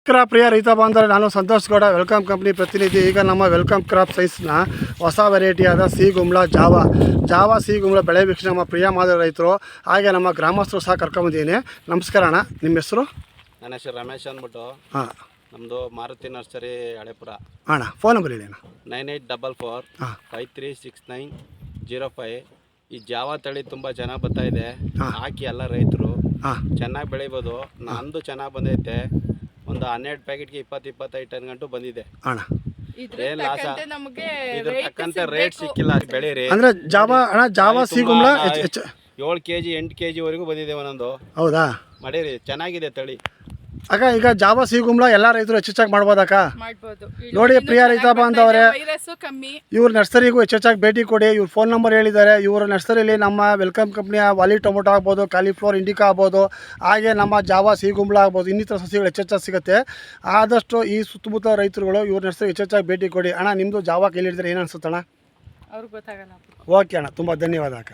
ನಮಸ್ಕಾರ ಪ್ರಿಯ ರೈತ ಬಾಂಧವರೇ, ನಾನು ಸಂತೋಷ್ ಗೌಡ, ವೆಲ್ಕಮ್ ಕಂಪ್ನಿ ಪ್ರತಿನಿಧಿ. ಈಗ ನಮ್ಮ ವೆಲ್ಕಮ್ ಕ್ರಾಪ್ ಸೈನ್ಸ್ನ ಹೊಸ ವೆರೈಟಿಯಾದ ಸಿಗುಂಬ್ಳ ಜಾವಾ ಸಿಗುಂಬ್ಳ ಬೆಳೆ ವೀಕ್ಷಣೆ ನಮ್ಮ ಪ್ರಿಯ ಮಾದರಿ ರೈತರು, ಹಾಗೆ ನಮ್ಮ ಗ್ರಾಮಸ್ಥರು ಸಹ ಕರ್ಕೊಂಬಂದಿದ್ದೀನಿ. ನಮಸ್ಕಾರ ಅಣ್ಣ, ನಿಮ್ಮ ಹೆಸರು? ನನ್ನ ಹೆಸರು ರಮೇಶ್ ಅಂದ್ಬಿಟ್ಟು. ಹಾಂ, ನಮ್ಮದು ಮಾರುತಿ ನರ್ಸರಿ ಹಳೆಪುರ. ಅಣ್ಣ ಫೋನ್ ನಂಬರ್ ಹೇಳಿ ಅಣ್ಣ. 9844536905. ಈ ಜಾವಾ ತಳಿ ತುಂಬ ಚೆನ್ನಾಗಿ ಬರ್ತಾಯಿದೆ, ಹಾಕಿ ಎಲ್ಲ ರೈತರು ಚೆನ್ನಾಗಿ ಬೆಳಿಬೋದು. ನಂದು ಚೆನ್ನಾಗಿ ಬಂದೈತೆ, ಒಂದು 12 ಪ್ಯಾಕೆಟ್ಗೆ 20-25 ಟನ್ ಗಂಟು ಬಂದಿದೆ ಅಣ್ಣ. ಏನು ಲಾಸ, ಇದ್ರ ತಕ್ಕಂತೆ ರೇಟ್ ಸಿಕ್ಕಿಲ್ಲ. ಬೆಳೀರಿ ಅಂದರೆ ಜಾವಾ ಸಿಗುಂಬ್ಳ 7 kg 8 kg ವರೆಗೂ ಬಂದಿದೆ ಒಂದೊಂದು. ಹೌದಾ? ಮಾಡೀರಿ, ಚೆನ್ನಾಗಿದೆ ತಳಿ. ಅಕ್ಕ, ಈಗ ಜಾವಾ ಸಿಗುಂಬ್ಳ ಎಲ್ಲ ರೈತರು ಹೆಚ್ಚೆಚ್ಚಾಗಿ ಮಾಡ್ಬೋದಕ್ಕ? ನೋಡಿ ಪ್ರಿಯ ರೈತ ಬಾಂಧವರೇ, ಇವ್ರ ನರ್ಸರಿಗೂ ಹೆಚ್ಚೆಚ್ಚಾಗಿ ಭೇಟಿ ಕೊಡಿ. ಇವ್ರ ಫೋನ್ ನಂಬರ್ ಹೇಳಿದ್ದಾರೆ. ಇವ್ರ ನರ್ಸರಿಲಿ ನಮ್ಮ ವೆಲ್ಕಮ್ ಕಂಪ್ನಿಯ ವಾಲಿ ಟೊಮೊಟೊ ಆಗ್ಬೋದು, ಕಾಲಿಫ್ಲವರ್ ಇಂಡಿಕಾ ಆಗ್ಬೋದು, ಹಾಗೆ ನಮ್ಮ ಜಾವಾ ಸಿಗುಂಬ್ಳ ಆಗ್ಬೋದು, ಇನ್ನಿತರ ಸಸಿಗಳು ಹೆಚ್ಚೆಚ್ಚಾಗಿ ಸಿಗುತ್ತೆ. ಆದಷ್ಟು ಈ ಸುತ್ತಮುತ್ತ ರೈತರುಗಳು ಇವ್ರ ನರ್ಸರಿಗೆ ಹೆಚ್ಚೆಚ್ಚಾಗಿ ಭೇಟಿ ಕೊಡಿ. ಅಣ್ಣ, ನಿಮ್ಮದು ಜಾವಾ ಕೈಲಿ ಹಿಡಿದ್ರೆ ಏನು ಅನ್ಸುತ್ತಣ್ಣ? ಅವ್ರಿಗೆ ಗೊತ್ತಾಗಲ್ಲ. ಓಕೆ ಅಣ್ಣ, ತುಂಬ ಧನ್ಯವಾದ ಅಕ್ಕ.